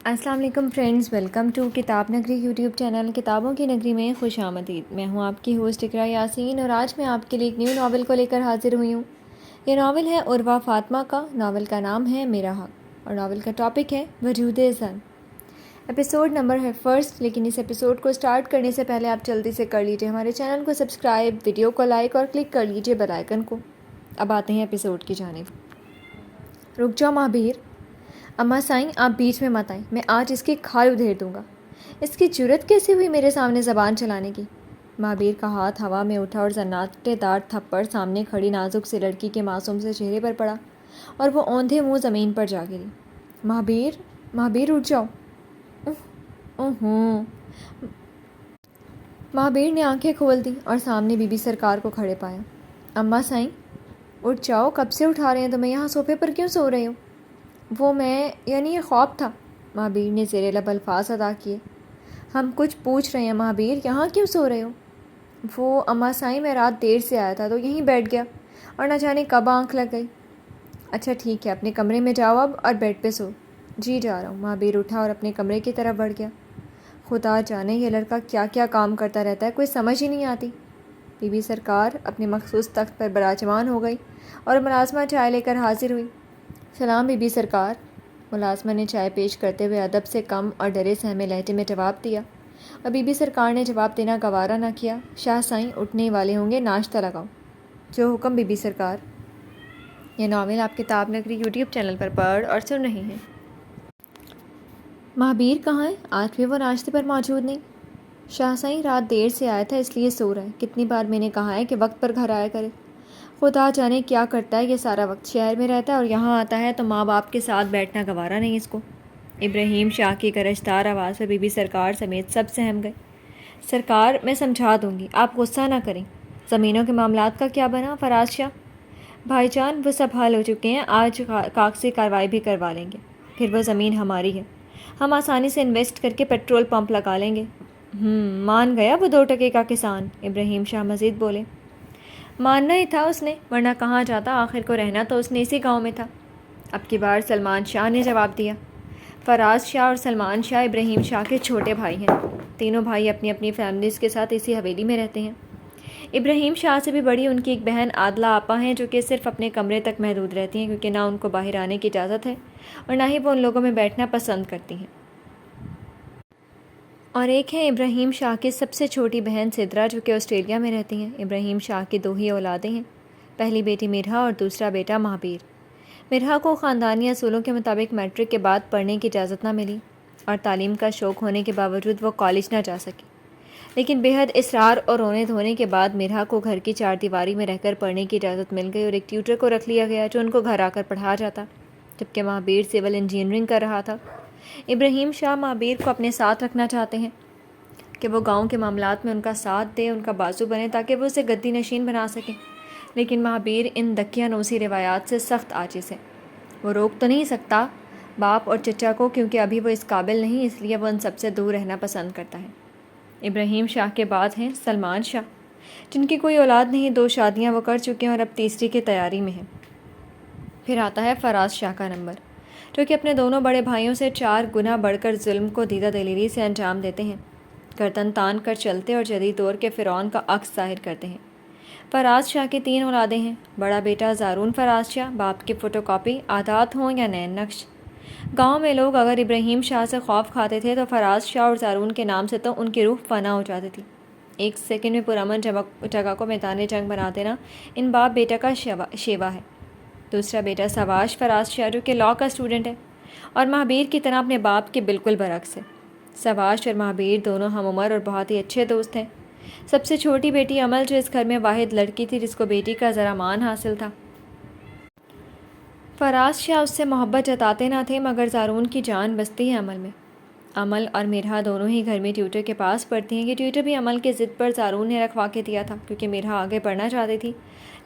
السلام علیکم friends, welcome to کتاب نگری یوٹیوب چینل کتابوں کی نگری میں خوش آمدید۔ میں ہوں آپ کی ہوسٹ اقراء یاسین اور آج میں آپ کے لیے ایک نیو ناول کو لے کر حاضر ہوئی ہوں۔ یہ ناول ہے عروہ فاطمہ کا۔ ناول کا نام ہے میرا حق اور ناول کا ٹاپک ہے وجود زن۔ ایپیسوڈ نمبر ہے فرسٹ، لیکن اس ایپیسوڈ کو سٹارٹ کرنے سے پہلے آپ جلدی سے کر لیجئے ہمارے چینل کو سبسکرائب، ویڈیو کو لائک اور کلک کر لیجئے بیل آئیکن کو۔ اب آتے ہیں ایپیسوڈ کی جانب۔ رک جاؤ مہابیر، اماں سائیں آپ بیچ میں مت آئیں، میں آج اس کی کھال ادھیڑ دوں گا۔ اس کی جرت کیسے ہوئی میرے سامنے زبان چلانے کی؟ مہابیر کا ہاتھ ہوا میں اٹھا اور زناٹے دار تھپڑ سامنے کھڑی نازک سی لڑکی کے معصوم سے چہرے پر پڑا اور وہ اوندھے منہ زمین پر جا گری۔ مہابیر اٹھ جاؤ۔ اوہوں۔ مہابیر نے آنکھیں کھول دی اور سامنے بی بی سرکار کو کھڑے پایا۔ اماں سائیں اٹھ جاؤ، کب سے اٹھا رہے ہیں تمہیں؟ یہاں صوفے پر کیوں سو رہے ہو؟ وہ میں یہ خواب تھا، مہابیر نے زیر لب الفاظ ادا کیے۔ ہم کچھ پوچھ رہے ہیں مہابیر، یہاں کیوں سو رہے ہو؟ وہ اماں سائیں میں رات دیر سے آیا تھا تو یہیں بیٹھ گیا اور نہ جانے کب آنکھ لگ گئی۔ اچھا ٹھیک ہے، اپنے کمرے میں جاؤ اب اور بیڈ پہ سو۔ جی جا رہا ہوں۔ مہابیر اٹھا اور اپنے کمرے کی طرف بڑھ گیا۔ خدا جانے یہ لڑکا کیا کیا کام کرتا رہتا ہے، کوئی سمجھ ہی نہیں آتی۔ بی بی سرکار اپنے مخصوص تخت پر براجمان ہو گئی اور ملازمہ چائے لے کر حاضر ہوئی۔ سلام بی بی سرکار۔ ملازمہ نے چائے پیش کرتے ہوئے ادب سے کم اور ڈرے سہمے لہجے میں جواب دیا اور بی بی سرکار نے جواب دینا گوارا نہ کیا۔ شاہ سائیں اٹھنے والے ہوں گے، ناشتہ لگاؤ۔ جو حکم بی بی سرکار۔ یہ ناول آپ کتاب نگری یوٹیوب چینل پر پڑھ اور سن رہی ہیں۔ مہابیر کہاں ہے؟ آج بھی وہ ناشتے پر موجود نہیں۔ شاہ سائیں رات دیر سے آیا تھا اس لیے سو رہا ہے، کتنی بار میں نے کہا ہے کہ وقت پر گھر آیا کرے۔ خدا جانے کیا کرتا ہے یہ سارا وقت، شہر میں رہتا ہے اور یہاں آتا ہے تو ماں باپ کے ساتھ بیٹھنا گوارا نہیں اس کو۔ ابراہیم شاہ کی گرجدار آواز پر بی بی سرکار سمیت سب سہم گئے۔ سرکار میں سمجھا دوں گی، آپ غصہ نہ کریں۔ زمینوں کے معاملات کا کیا بنا فراز شاہ؟ بھائی جان وہ سب حل ہو چکے ہیں، آج کاغذی کارروائی بھی کروا لیں گے، پھر وہ زمین ہماری ہے، ہم آسانی سے انویسٹ کر کے پیٹرول پمپ لگا لیں گے۔ مان گیا وہ 2 ٹکے کا کسان، ابراہیم شاہ مزید بولے۔ ماننا ہی تھا اس نے، ورنہ کہاں جاتا، آخر کو رہنا تو اس نے اسی گاؤں میں تھا۔ اب کی بار سلمان شاہ نے جواب دیا۔ فراز شاہ اور سلمان شاہ ابراہیم شاہ کے چھوٹے بھائی ہیں، تینوں بھائی اپنی اپنی فیملیز کے ساتھ اسی حویلی میں رہتے ہیں۔ ابراہیم شاہ سے بھی بڑی ان کی ایک بہن عادلہ آپا ہیں جو کہ صرف اپنے کمرے تک محدود رہتی ہیں، کیونکہ نہ ان کو باہر آنے کی اجازت ہے اور نہ ہی وہ ان لوگوں میں بیٹھنا پسند کرتی ہیں۔ اور ایک ہے ابراہیم شاہ کی سب سے چھوٹی بہن سدرا جو کہ آسٹریلیا میں رہتی ہیں۔ ابراہیم شاہ کی 2 ہی اولادیں ہیں، پہلی بیٹی مرحا اور دوسرا بیٹا مہابیر۔ مرحا کو خاندانی اصولوں کے مطابق میٹرک کے بعد پڑھنے کی اجازت نہ ملی اور تعلیم کا شوق ہونے کے باوجود وہ کالج نہ جا سکی، لیکن بے حد اصرار اور رونے دھونے کے بعد مرحا کو گھر کی 4 دیواری میں رہ کر پڑھنے کی اجازت مل گئی اور ایک ٹیوٹر کو رکھ لیا گیا جو ان کو گھر آ کر پڑھا جاتا، جبکہ مہابیر سول انجینئرنگ کر رہا تھا۔ ابراہیم شاہ مہابیر کو اپنے ساتھ رکھنا چاہتے ہیں کہ وہ گاؤں کے معاملات میں ان کا ساتھ دے، ان کا بازو بنے تاکہ وہ اسے گدی نشین بنا سکیں، لیکن مہابیر ان دقیانوسی روایات سے سخت عاجز ہے۔ وہ روک تو نہیں سکتا باپ اور چچا کو، کیونکہ ابھی وہ اس قابل نہیں، اس لیے وہ ان سب سے دور رہنا پسند کرتا ہے۔ ابراہیم شاہ کے بعد ہیں سلمان شاہ، جن کی کوئی اولاد نہیں، 2 شادیاں وہ کر چکے ہیں اور اب تیسری کی تیاری میں ہیں۔ پھر آتا ہے فراز شاہ کا نمبر، جو کہ اپنے دونوں بڑے بھائیوں سے 4 گنا بڑھ کر ظلم کو دیدہ دلیری سے انجام دیتے ہیں، گردن تان کر چلتے اور جدید دور کے فرعون کا عکس ظاہر کرتے ہیں۔ فراز شاہ کی 3 اولادیں ہیں۔ بڑا بیٹا زارون فراز شاہ، باپ کی فوٹو کاپی، عادات ہوں یا نین نقش۔ گاؤں میں لوگ اگر ابراہیم شاہ سے خوف کھاتے تھے تو فراز شاہ اور زارون کے نام سے تو ان کی روح فنا ہو جاتی تھی۔ 1 سیکنڈ میں پرامن جگہ کو میدان جنگ بنا دینا ان باپ بیٹا کا شیوا ہے۔ دوسرا بیٹا سواش فراز شاہ، جو کہ لاء کا اسٹوڈنٹ ہے اور مہابیر کی طرح اپنے باپ کے بالکل برعکس ہے۔ سواش اور مہابیر دونوں ہم عمر اور بہت ہی اچھے دوست ہیں۔ سب سے چھوٹی بیٹی عمل، جو اس گھر میں واحد لڑکی تھی جس کو بیٹی کا ذرا مان حاصل تھا۔ فراز شاہ اس سے محبت جتاتے نہ تھے، مگر زارون کی جان بستی ہے عمل میں۔ عمل اور مرحا دونوں ہی گھر میں ٹیوٹر کے پاس پڑھتی ہیں۔ یہ ٹیوٹر بھی عمل کی ضد پر زارون نے رکھوا کے دیا تھا، کیونکہ مرحا آگے پڑھنا چاہتی تھی،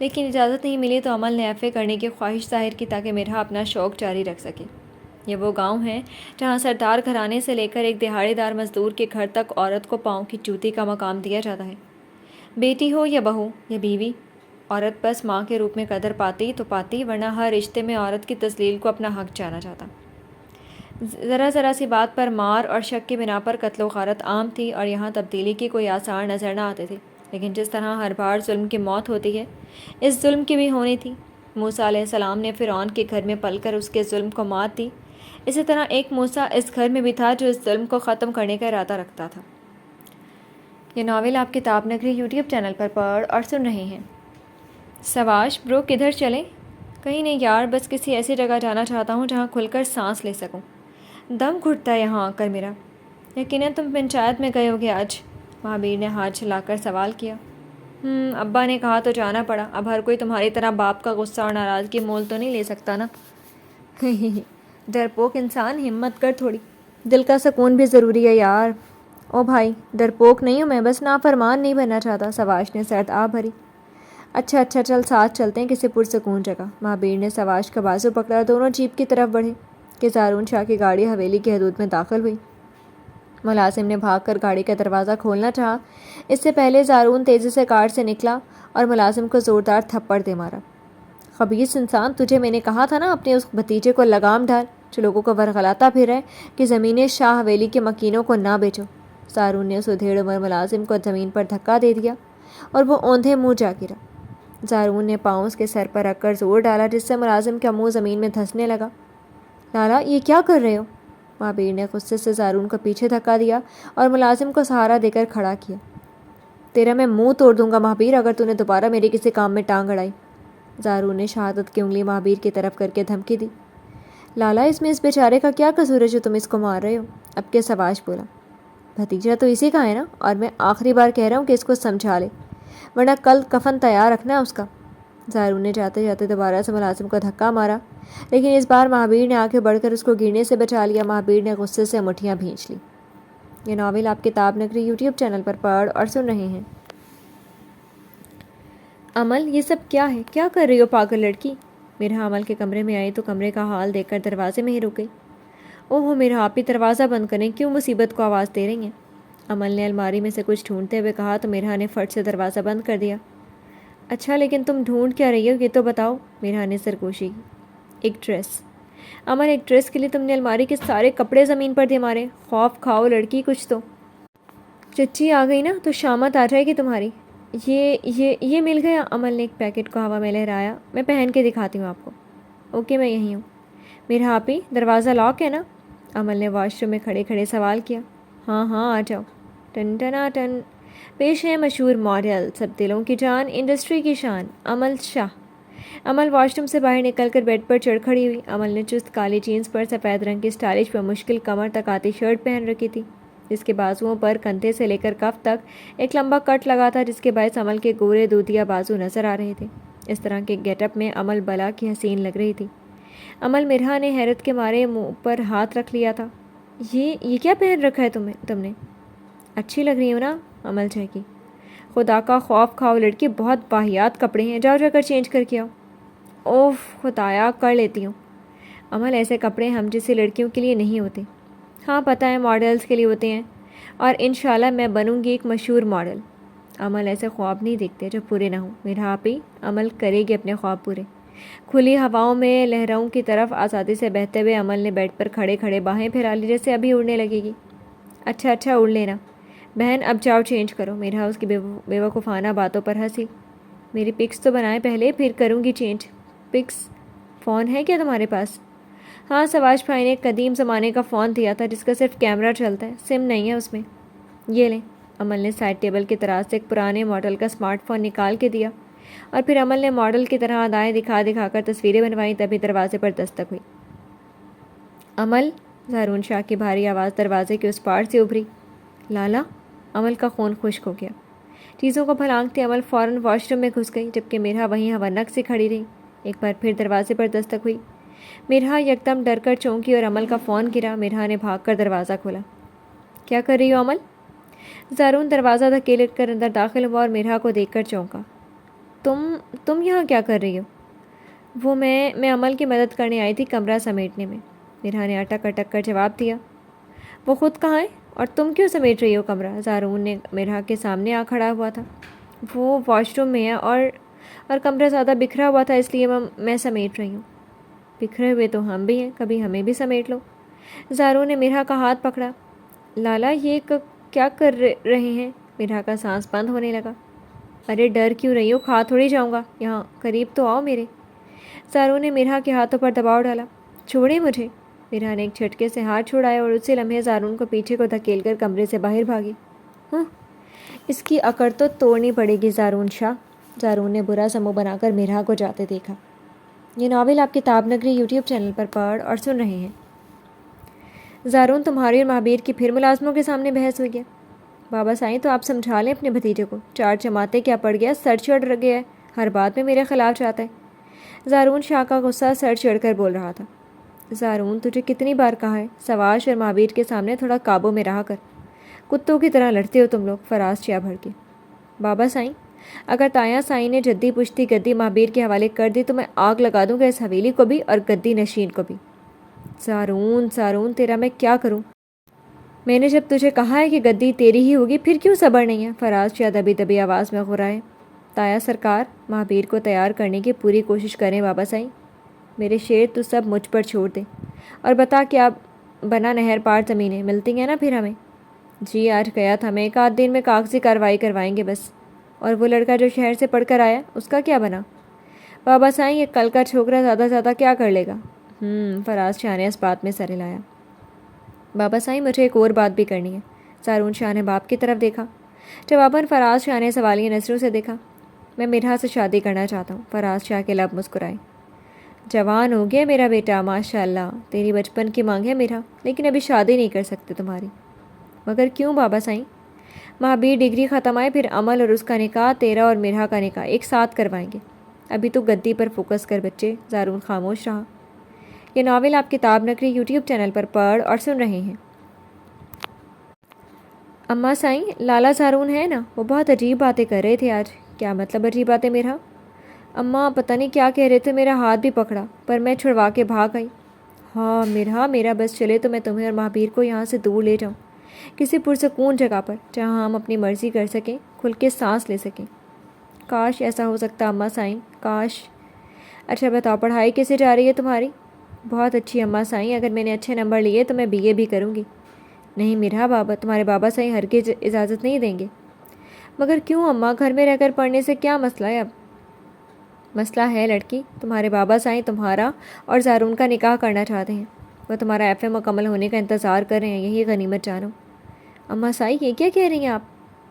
لیکن اجازت نہیں ملی تو عمل نے ایف اے کرنے کی خواہش ظاہر کی تاکہ مرحا اپنا شوق جاری رکھ سکے۔ یہ وہ گاؤں ہے جہاں سردار گھرانے سے لے کر ایک دہاڑی دار مزدور کے گھر تک عورت کو پاؤں کی جوتی کا مقام دیا جاتا ہے۔ بیٹی ہو یا بہو یا بیوی، عورت بس ماں کے روپ میں قدر پاتی تو پاتی، ورنہ ہر رشتے میں عورت کی تذلیل کو اپنا حق جانا جاتا۔ ذرا ذرا سی بات پر مار اور شک کی بنا پر قتل و غارت عام تھی اور یہاں تبدیلی کی کوئی آثار نظر نہ آتے تھے، لیکن جس طرح ہر بار ظلم کی موت ہوتی ہے اس ظلم کی بھی ہونی تھی۔ موسیٰ علیہ السلام نے فرعون کے گھر میں پل کر اس کے ظلم کو مات دی، اسی طرح ایک موسیٰ اس گھر میں بھی تھا جو اس ظلم کو ختم کرنے کا ارادہ رکھتا تھا۔ یہ ناول آپ کتاب نگری یوٹیوب چینل پر پڑھ اور سن رہے ہیں۔ سواش برو کدھر چلیں؟ کہیں نہیں یار، بس کسی ایسی جگہ جانا چاہتا ہوں جہاں کھل کر سانس لے سکوں، دم گھٹتا ہے یہاں آ کر میرا۔ یقیناً تم پنچایت میں گئے ہوگے آج، مہابیر نے ہاتھ چلا کر سوال کیا۔ ابا نے کہا تو جانا پڑا، اب ہر کوئی تمہاری طرح باپ کا غصہ اور ناراضگی مول تو نہیں لے سکتا نا۔ ڈرپوک انسان، ہمت کر تھوڑی، دل کا سکون بھی ضروری ہے یار۔ او بھائی، ڈرپوک نہیں ہوں میں، بس نافرمان نہیں بننا چاہتا، سواش نے سرد آ بھری۔ اچھا چل ساتھ چلتے ہیں کسی پرسکون جگہ۔ مہابیر نے سواش کا بازو پکڑا، دونوں جیپ کی طرف بڑھے کہ زارون شاہ کی گاڑی حویلی کی حدود میں داخل ہوئی۔ ملازم نے بھاگ کر گاڑی کا دروازہ کھولنا چاہا، اس سے پہلے زارون تیزی سے کار سے نکلا اور ملازم کو زوردار تھپڑ دے مارا۔ خبیث انسان، تجھے میں نے کہا تھا نا اپنے اس بھتیجے کو لگام ڈال جو لوگوں کو ورغلاتا پھر ہے کہ زمینیں شاہ حویلی کے مکینوں کو نہ بیچو۔ زارون نے اس ادھیڑ عمر ملازم کو زمین پر دھکا دے دیا اور وہ اوندھے منہ جا گرا۔ زارون نے پاؤں اس کے سر پر رکھ کر زور ڈالا جس سے ملازم کا منہ زمین میں دھنسنے لگا۔ لالا، یہ کیا کر رہے ہو؟ مہابیر نے غصے سے زارون کو پیچھے دھکا دیا اور ملازم کو سہارا دے کر کھڑا کیا۔ تیرا میں منہ توڑ دوں گا مہابیر اگر تو نے دوبارہ میرے کسی کام میں ٹانگ اڑائی۔ زارون نے شہادت کی انگلی مہابیر کی طرف کر کے دھمکی دی۔ لالا، اس میں اس بیچارے کا کیا قصور ہے جو تم اس کو مار رہے ہو؟ اب کے سواش بولا۔ بھتیجا تو اسی کا ہے نا، اور میں آخری بار کہہ رہا ہوں کہ اس کو سمجھا لے، ورنہ کل کفن تیار رکھنا ہے اس کا۔ زارون نے جاتے جاتے دوبارہ سے ملازم کو دھکا مارا، لیکن اس بار مہابیر نے آگے بڑھ کر اس کو گرنے سے بچا لیا۔ مہابیر نے غصے سے مٹھیاں بھینچ لی۔ یہ ناول آپ کتاب نگری یوٹیوب چینل پر پڑھ اور سن رہے ہیں۔ عمل، یہ سب کیا ہے؟ کیا کر رہی ہو پاگل لڑکی؟ میرا عمل کے کمرے میں آئی تو کمرے کا حال دیکھ کر دروازے میں ہی رک گئی۔ اوہ میرا آپ ہی دروازہ بند کریں، کیوں مصیبت کو آواز دے رہی ہیں؟ عمل نے الماری میں سے کچھ ڈھونڈتے ہوئے کہا تو میرا نے فٹ سے دروازہ بند کر دیا۔ اچھا لیکن تم ڈھونڈ کیا رہی ہو یہ تو بتاؤ؟ میرا نے سرگوشی کی۔ ایک ڈریس۔ عمل، ایک ڈریس کے لیے تم نے الماری کے سارے کپڑے زمین پر دے مارے؟ خوف کھاؤ لڑکی کچھ تو۔ چچی آ گئی نا تو شامت آ جائے گی تمہاری۔ یہ مل گیا۔ عمل نے ایک پیکٹ کو ہوا میں لہرایا۔ میں پہن کے دکھاتی ہوں آپ کو۔ اوکے، میں یہیں ہوں۔ میرا آپ ہی دروازہ لاک ہے نا؟ عمل نے واش روم میں کھڑے کھڑے سوال کیا۔ ہاں آ جاؤ۔ ٹن ٹنا ٹن، پیش ہے مشہور ماڈل، سب دلوں کی جان، انڈسٹری کی شان، عمل شاہ۔ عمل واش روم سے باہر نکل کر بیڈ پر چڑھ کھڑی ہوئی۔ عمل نے چست کالی جینس پر سفید رنگ کی سٹائلش پر مشکل کمر تک آتی شرٹ پہن رکھی تھی جس کے بازوؤں پر کندھے سے لے کر کف تک ایک لمبا کٹ لگا تھا جس کے باعث عمل کے گورے دودھیا بازو نظر آ رہے تھے۔ اس طرح کے گیٹ اپ میں عمل بلا کی حسین لگ رہی تھی۔ عمل مرہا نے حیرت کے مارے منہ پر ہاتھ رکھ لیا تھا۔ یہ کیا پہن رکھا ہے تم نے؟ اچھی لگ رہی ہو نا؟ عمل چہکی۔ خدا کا خوف کھاؤ لڑکی، بہت واہیات کپڑے ہیں، جاؤ جا کر چینج کر کے آؤ۔ اوف خدایا، کر لیتی ہوں۔ عمل، ایسے کپڑے ہم جیسی لڑکیوں کے لیے نہیں ہوتے۔ ہاں پتہ ہے، ماڈلز کے لیے ہوتے ہیں، اور انشاءاللہ میں بنوں گی ایک مشہور ماڈل۔ عمل، ایسے خواب نہیں دیکھتے جو پورے نہ ہوں۔ میرا آپ ہی عمل کرے گی اپنے خواب پورے۔ کھلی ہواؤں میں لہروں کی طرف آزادی سے بہتے ہوئے عمل نے بیڈ پر کھڑے کھڑے باہیں پھیلا لی جیسے ابھی اڑنے لگے گی۔ اچھا اڑ لینا بہن، اب جاؤ چینج کرو۔ میرا اس کی بیوقوفانہ باتوں پر ہنسی۔ میری پکس تو بنائے پہلے، پھر کروں گی چینج۔ پکس؟ فون ہے کیا تمہارے پاس؟ ہاں، سواش بھائی نے ایک قدیم زمانے کا فون دیا تھا جس کا صرف کیمرہ چلتا ہے، سم نہیں ہے اس میں۔ یہ لیں۔ عمل نے سائڈ ٹیبل کے طراز سے ایک پرانے ماڈل کا اسمارٹ فون نکال کے دیا اور پھر عمل نے ماڈل کی طرح ادائیں دکھا کر تصویریں بنوائیں، تبھی دروازے پر دستک ہوئی۔ عمل، زارون شاہ کی بھاری آواز دروازے کے اس پار سے ابھری۔ لالا؟ عمل کا خون خشک ہو گیا۔ چیزوں کو پھلانگتے عمل فوراً واش روم میں گھس گئی جبکہ میرا وہیں ہونک سے کھڑی رہی۔ ایک بار پھر دروازے پر دستک ہوئی۔ میرا یکدم ڈر کر چونکی اور عمل کا فون گرا۔ میرا نے بھاگ کر دروازہ کھولا۔ کیا کر رہی ہو عمل؟ زارون دروازہ دھکیل کر اندر داخل ہوا اور میرا کو دیکھ کر چونکا۔ تم یہاں کیا کر رہی ہو؟ میں عمل کی مدد کرنے آئی تھی کمرہ سمیٹنے میں۔ میرا نے اٹک کر جواب دیا۔ وہ خود کہاں ہے اور تم کیوں سمیٹ رہی ہو کمرہ؟ زارون نے میرا کے سامنے آ کھڑا ہوا تھا۔ وہ واش روم میں ہے اور کمرہ زیادہ بکھرا ہوا تھا اس لیے میں سمیٹ رہی ہوں۔ بکھرے ہوئے تو ہم بھی ہیں، کبھی ہمیں بھی سمیٹ لو۔ زارون نے مرحا کا ہاتھ پکڑا۔ لالا یہ کیا کر رہے ہیں؟ مرحا کا سانس بند ہونے لگا۔ ارے ڈر کیوں رہی ہو؟ کھا تھوڑی جاؤں گا، یہاں قریب تو آؤ میرے۔ زارون نے مرحا کے ہاتھوں پر دباؤ ڈالا۔ چھوڑیں مجھے۔ مرحا نے ایک جھٹکے سے ہاتھ چھوڑایا اور اسی لمحے زارون کو پیچھے کو دھکیل کر کمرے سے باہر بھاگی۔ اس کی اکڑ تو توڑنی پڑے گی زارون شاہ۔ زارون نے برا سا منہ بنا کر مرحا کو جاتے دیکھا۔ یہ ناول آپ کتاب نگری یوٹیوب چینل پر پڑھ اور سن رہے ہیں۔ زارون تمہاری اور مہابیر کی پھر ملازموں کے سامنے بحث ہوئی ہے۔ بابا سائیں تو آپ سمجھا لیں اپنے بھتیجے کو، 4 جماعتیں کیا پڑ گیا، سر چڑھ گیا ہے، ہر بات میں میرے خلاف جاتا ہے۔ زارون شاہ کا غصہ سر چڑھ کر بول رہا تھا۔ زارون تجھے کتنی بار کہا ہے سواش اور مہابیر کے سامنے تھوڑا قابو میں رہا کر، کتوں کی طرح لڑتے ہو تم لوگ۔ فراز چیا بھڑ کے۔ بابا سائیں اگر تایا سائیں نے جدی پشتی گدی مہابیر کے حوالے کر دی تو میں آگ لگا دوں گا اس حویلی کو بھی اور گدی نشین کو بھی۔ زارون تیرا میں کیا کروں؟ میں نے جب تجھے کہا ہے کہ گدی تیری ہی ہوگی پھر کیوں صبر نہیں ہے؟ فراز چیا دبی دبی آواز میں غرائے۔ تایا سرکار مہابیر کو تیار کرنے کی پوری کوشش کریں بابا سائیں۔ میرے شیر تو سب مجھ پر چھوڑ دے اور بتا کیا بنا نہر پار زمینیں ملتی ہیں نا پھر ہمیں؟ جی آج گیا تھا میں، 1 آدھ دن میں کاغذی کارروائی کروائیں گے بس۔ اور وہ لڑکا جو شہر سے پڑھ کر آیا اس کا کیا بنا؟ بابا سائیں یہ کل کا چھوکرا زیادہ کیا کر لے گا؟ فراز شاہ نے اس بات میں سر ہلایا۔ بابا سائیں مجھے ایک اور بات بھی کرنی ہے۔ زارون شاہ نے باپ کی طرف دیکھا۔ جواباً فراز شاہ نے سوالیہ نظروں سے دیکھا۔ میں مرحا سے شادی کرنا چاہتا ہوں۔ فراز شاہ کے لب مسکرائے۔ جوان ہو گیا میرا بیٹا، ماشاء اللہ، تیری بچپن کی مانگ ہے مرحا، لیکن ابھی شادی نہیں کر سکتے تمہاری۔ مگر کیوں بابا سائیں؟ مہابیر ڈگری ختم آئے پھر عمل اور اس کا نکاح، تیرا اور مرحا کا نکاح ایک ساتھ کروائیں گے۔ ابھی تو گدی پر فوکس کر بچے۔ زارون خاموش رہا۔ یہ ناول آپ کتاب نگری یوٹیوب چینل پر پڑھ اور سن رہے ہیں۔ اماں سائیں لالا زارون ہے نا، وہ بہت عجیب باتیں کر رہے تھے آج۔ کیا مطلب عجیب باتیں مرحا؟ اماں پتہ نہیں کیا کہہ رہے تھے، میرا ہاتھ بھی پکڑا پر میں چھڑوا کے بھاگ آئی۔ ہاں مرحا میرا بس چلے تو میں تمہیں اور مہابیر کو یہاں سے دور لے جاؤں، کسی پرسکون جگہ پر جہاں ہم اپنی مرضی کر سکیں، کھل کے سانس لے سکیں۔ کاش ایسا ہو سکتا اماں سائیں، کاش۔ اچھا بتاؤ پڑھائی کیسے جا رہی ہے تمہاری؟ بہت اچھی اماں سائیں، اگر میں نے اچھے نمبر لیے تو میں BA بھی کروں گی۔ نہیں مرحا تمہارے بابا سائیں ہرگز اجازت نہیں دیں گے۔ مگر کیوں اماں، گھر میں رہ کر پڑھنے سے کیا مسئلہ ہے اب؟ مسئلہ ہے لڑکی، تمہارے بابا سائیں تمہارا اور زارون کا نکاح کرنا چاہتے ہیں، وہ تمہارا FA مکمل ہونے کا انتظار کر رہے ہیں، یہی غنیمت جانو۔ اماں سائیں یہ کیا کہہ رہی ہیں آپ؟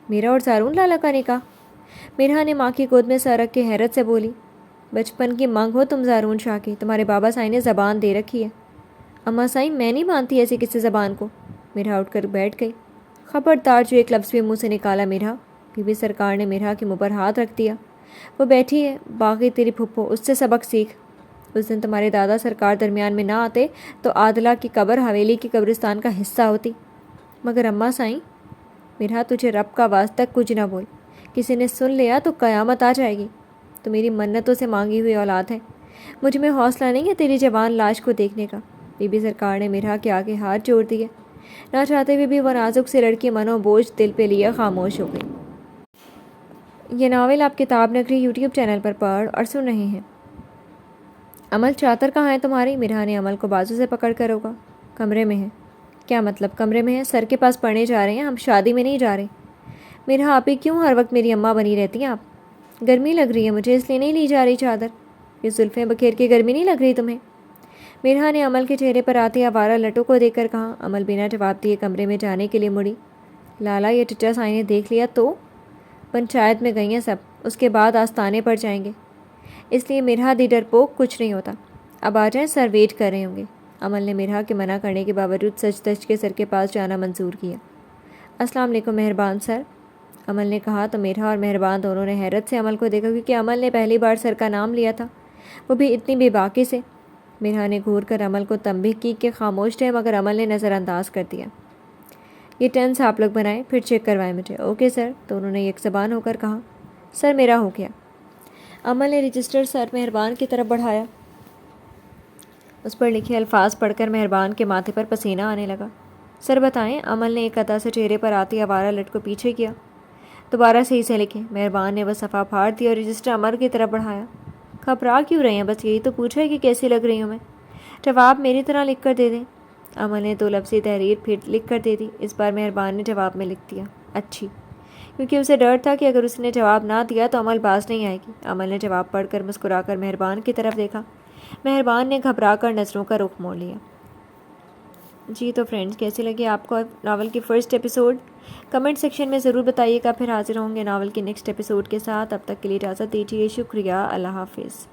میرا اور زارون لالا کا نکاح؟ مرحا نے ماں کی گود میں سر رکھ کے حیرت سے بولی۔ بچپن کی مانگ ہو تم زارون شاہ کی، تمہارے بابا سائیں نے زبان دے رکھی ہے۔ اماں سائیں میں نہیں مانتی ایسی کسی زبان کو۔ مرحا اٹھ کر بیٹھ گئی۔ خبردار جو ایک لفظ بھی منہ سے نکالا مرحا۔ بی بی سرکار نے مرحا کے منہ پر ہاتھ رکھ دیا۔ وہ بیٹھی ہے، باقی تیری پھپھو، اس سے سبق سیکھ۔ اس دن تمہارے دادا سرکار درمیان میں نہ آتے تو عادلہ کی قبر حویلی کی قبرستان کا حصہ ہوتی۔ مگر اماں سائیں، مرحا تجھے رب کا واسطہ کچھ نہ بول، کسی نے سن لیا تو قیامت آ جائے گی۔ تو میری منتوں سے مانگی ہوئی اولاد ہے، مجھ میں حوصلہ نہیں ہے تیری جوان لاش کو دیکھنے کا۔ بی بی سرکار نے مرحا کے آگے ہاتھ جوڑ دیے۔ نہ چاہتے ہوئے بھی وہ نازک سی لڑکی منو بوجھ دل پہ لیا خاموش ہو گئی۔ یہ ناول آپ کتاب نگری یوٹیوب چینل پر پڑھ اور سن رہے ہیں۔ عمل چاتر کہاں ہے تمہاری؟ مرحا نے عمل کو بازو سے پکڑ کر روکا۔ کمرے میں ہے۔ کیا مطلب کمرے میں ہے؟ سر کے پاس پڑھنے جا رہے ہیں، ہم شادی میں نہیں جا رہے۔ مرحا آپ ہی کیوں ہر وقت میری اماں بنی رہتی ہیں آپ؟ گرمی لگ رہی ہے مجھے، اس لیے نہیں لی جا رہی چادر۔ یہ زلفیں بکھیر کے گرمی نہیں لگ رہی تمہیں؟ مرحا نے عمل کے چہرے پر آتی آوارہ لٹوں کو دیکھ کر کہا۔ عمل بنا جواب دیے کمرے میں جانے کے لیے مڑی۔ لالا یہ چچا سائیں نے دیکھ لیا تو؟ پنچایت میں گئی ہیں سب، اس کے بعد آستانے پر جائیں گے، اس لیے مرحا دی ڈرپوک کچھ نہیں ہوتا، اب آ جائیں، سر ویٹ کر رہے ہوں گے۔ عمل نے مرحا کے منع کرنے کے باوجود سچ دچ کے سر کے پاس جانا منظور کیا۔ السلام علیکم مہربان سر، عمل نے کہا تو مرحا اور مہربان دونوں نے حیرت سے عمل کو دیکھا، کیونکہ عمل نے پہلی بار سر کا نام لیا تھا، وہ بھی اتنی بے باکی سے۔ مرحا نے گھور کر عمل کو تنبیہ کی کہ خاموش رہے، مگر عمل نے نظر انداز کر دیا۔ یہ ٹینس آپ لوگ بنائیں، پھر چیک کروائیں مجھے۔ اوکے سر، دونوں نے یک زبان ہو کر کہا۔ سر میرا ہو گیا۔ عمل نے رجسٹر سر مہربان کی طرف بڑھایا۔ اس پر لکھے الفاظ پڑھ کر مہربان کے ماتھے پر پسینہ آنے لگا۔ سر بتائیں، عمل نے ایک ادا سے چہرے پر آتی آوارہ لٹ کو پیچھے کیا۔ دوبارہ صحیح سے لکھیں۔ مہربان نے وہ صفحہ پھاڑ دیا اور رجسٹر عمل کی طرف بڑھایا۔ گھبرا کیوں رہے ہیں؟ بس یہی تو پوچھا ہے کہ کیسی لگ رہی ہوں میں، جواب میری طرح لکھ کر دے دیں۔ امل نے 2 لفظی تحریر پھر لکھ کر دے دی۔ اس بار مہربان نے جواب میں لکھ دیا، اچھی، کیونکہ اسے ڈر تھا کہ اگر اس نے جواب نہ دیا تو امل باز نہیں آئے گی۔ امل نے جواب پڑھ کر مسکرا کر مہربان کی طرف دیکھا۔ مہربان نے گھبرا کر نظروں کا رخ موڑ لیا۔ جی تو فرینڈز، کیسی لگی آپ کو ناول کی فرسٹ ایپیسوڈ؟ کمنٹ سیکشن میں ضرور بتائیے گا۔ پھر حاضر ہوں گے ناول کے نیکسٹ ایپیسوڈ کے ساتھ۔ اب تک کے لیے اجازت دیجیے، شکریہ، اللہ حافظ۔